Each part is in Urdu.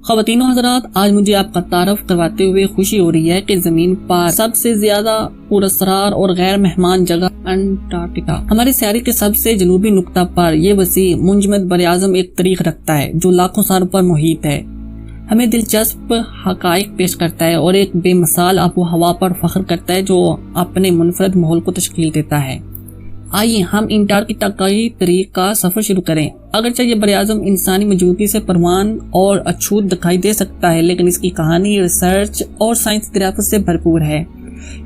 خواتین و حضرات، آج مجھے آپ کا تعارف کرواتے ہوئے خوشی ہو رہی ہے کہ زمین پر سب سے زیادہ پراسرار اور غیر مہمان جگہ انٹارکٹیکا ہمارے سیارے کے سب سے جنوبی نقطہ پر یہ وسیع منجمد براعظم ایک تاریخ رکھتا ہے جو لاکھوں سالوں پر محیط ہے، ہمیں دلچسپ حقائق پیش کرتا ہے اور ایک بے مثال آب و ہوا پر فخر کرتا ہے جو اپنے منفرد ماحول کو تشکیل دیتا ہے۔ آئیے ہم انٹارکٹیکا کی تاریخ کا سفر شروع کریں۔ اگرچہ یہ براعظم انسانی موجودگی سے پروان اور اچھوت دکھائی دے سکتا ہے، لیکن اس کی کہانی ریسرچ اور سائنسی دریافت سے بھرپور ہے۔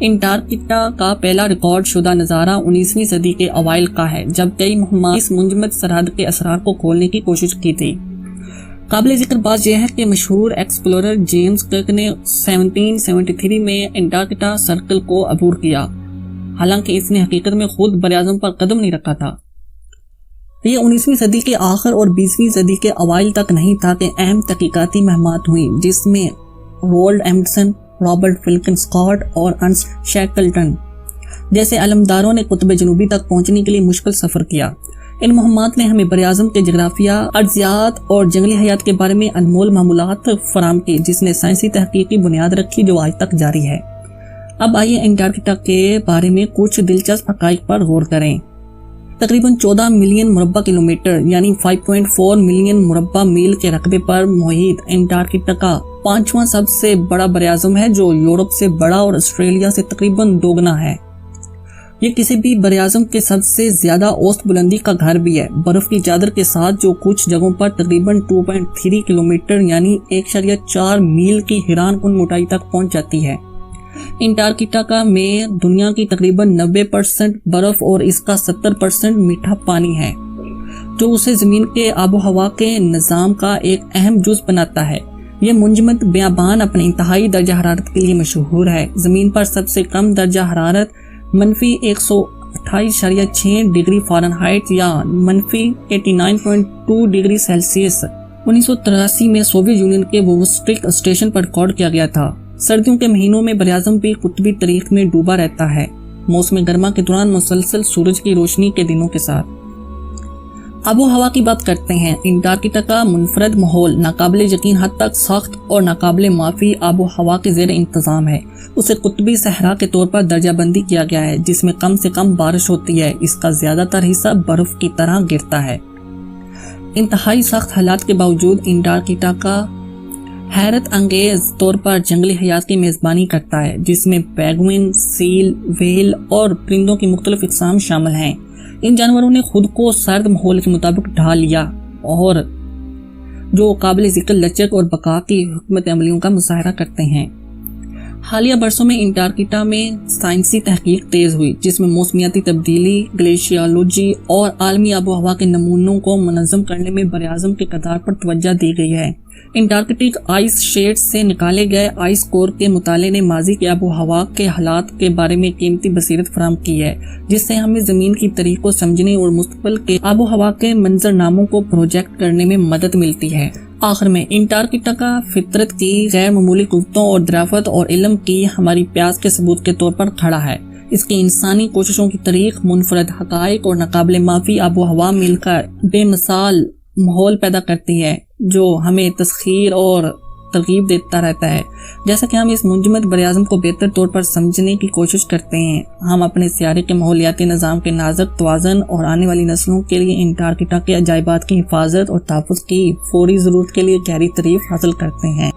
انٹارکٹیکا کا پہلا ریکارڈ شدہ نظارہ 19ویں صدی کے اوائل کا ہے، جب کئی مہمات اس منجمد سرحد کے اسرار کو کھولنے کی کوشش کی تھی۔ قابل ذکر بات یہ ہے کہ مشہور ایکسپلورر جیمز کک نے 1773 میں انٹارکٹیکا سرکل کو عبور کیا، حالانکہ اس نے حقیقت میں خود براعظم پر قدم نہیں رکھا تھا۔ یہ 19ویں صدی کے آخر اور 20ویں صدی کے اوائل تک نہیں تھا کہ اہم تحقیقاتی مہمات ہوئیں، جس میں رولڈ ایمنڈسن، رابرٹ فلکن اسکاٹ اور ارنسٹ شیکلٹن جیسے علمداروں نے قطب جنوبی تک پہنچنے کے لیے مشکل سفر کیا۔ ان مہمات نے ہمیں براعظم کے جغرافیہ، ارضیات اور جنگلی حیات کے بارے میں انمول معلومات فراہم کی، جس نے سائنسی تحقیق کی بنیاد رکھی جو آج تک جاری ہے۔ اب آئیے انٹارکٹیکا کے بارے میں کچھ دلچسپ حقائق پر غور کریں۔ تقریباً 14 ملین مربع کلومیٹر یعنی 5.4 ملین مربع میل کے رقبے پر محیط انٹارکٹیکا 5واں سب سے بڑا براعظم ہے، جو یورپ سے بڑا اور آسٹریلیا سے تقریباً دوگنا ہے۔ یہ کسی بھی براعظم کے سب سے زیادہ اوسط بلندی کا گھر بھی ہے، برف کی چادر کے ساتھ، جو کچھ جگہوں پر تقریباً 2.3 کلومیٹر یعنی 1.4 میل کی حیران کن موٹائی تک پہنچ جاتی ہے۔ انٹارکٹیکا میں دنیا کی تقریباً 90% برف اور اس کا 70% میٹھا پانی ہے، جو اسے زمین کے آب و ہوا کے نظام کا ایک اہم جز بناتا ہے۔ یہ منجمد بیابان اپنے انتہائی درجہ حرارت کے لیے مشہور ہے۔ زمین پر سب سے کم درجہ حرارت -128.6 ڈگری فارنہائٹ یا -89.2 ڈگری سیلسیس 1983 میں سوویت یونین کے ووسٹک اسٹیشن پر ریکارڈ کیا گیا تھا۔ سردیوں کے مہینوں میں براعظم بھی قطبی تاریخ میں ڈوبا رہتا ہے، موسم گرما کے دوران مسلسل سورج کی روشنی کے دنوں کے ساتھ۔ آب و ہوا کی بات کرتے ہیں۔ انٹارکٹیکا کا منفرد ماحول ناقابل یقین حد تک سخت اور ناقابل معافی آب و ہوا کے زیر انتظام ہے۔ اسے قطبی صحرا کے طور پر درجہ بندی کیا گیا ہے، جس میں کم سے کم بارش ہوتی ہے۔ اس کا زیادہ تر حصہ برف کی طرح گرتا ہے۔ انتہائی سخت حالات کے باوجود انٹارکٹیکا حیرت انگیز طور پر جنگلی حیات کی میزبانی کرتا ہے، جس میں پینگوئن، سیل، ویل اور پرندوں کی مختلف اقسام شامل ہیں۔ ان جانوروں نے خود کو سرد ماحول کے مطابق ڈھال لیا اور جو قابل ذکر لچک اور بقا کی حکمت عملیوں کا مظاہرہ کرتے ہیں۔ حالیہ برسوں میں انٹارکٹیکا میں سائنسی تحقیق تیز ہوئی، جس میں موسمیاتی تبدیلی، گلیشیالوجی اور عالمی آب و ہوا کے نمونوں کو منظم کرنے میں براعظم کے کردار پر توجہ دی گئی ہے۔ انٹارکٹک آئس شیڈ سے نکالے گئے آئس کور کے مطالعے نے ماضی کے آب و ہوا کے حالات کے بارے میں قیمتی بصیرت فراہم کی ہے، جس سے ہمیں زمین کی تاریخ کو سمجھنے اور مستقبل کے آب و ہوا کے منظرناموں کو پروجیکٹ کرنے میں مدد ملتی ہے۔ آخر میں انٹارکٹیکا فطرت کی غیر معمولی قوتوں اور دریافت اور علم کی ہماری پیاس کے ثبوت کے طور پر کھڑا ہے۔ اس کی انسانی کوششوں کی تاریخ، منفرد حقائق اور ناقابل معافی آب و ہوا مل کر بے مثال ماحول پیدا کرتی ہے، جو ہمیں تسخیر اور ترغیب دیتا رہتا ہے۔ جیسا کہ ہم اس منجمد براعظم کو بہتر طور پر سمجھنے کی کوشش کرتے ہیں، ہم اپنے سیارے کے ماحولیاتی نظام کے نازک توازن اور آنے والی نسلوں کے لیے انٹارکٹیکا کے عجائبات کی حفاظت اور تحفظ کی فوری ضرورت کے لیے گہری تعریف حاصل کرتے ہیں۔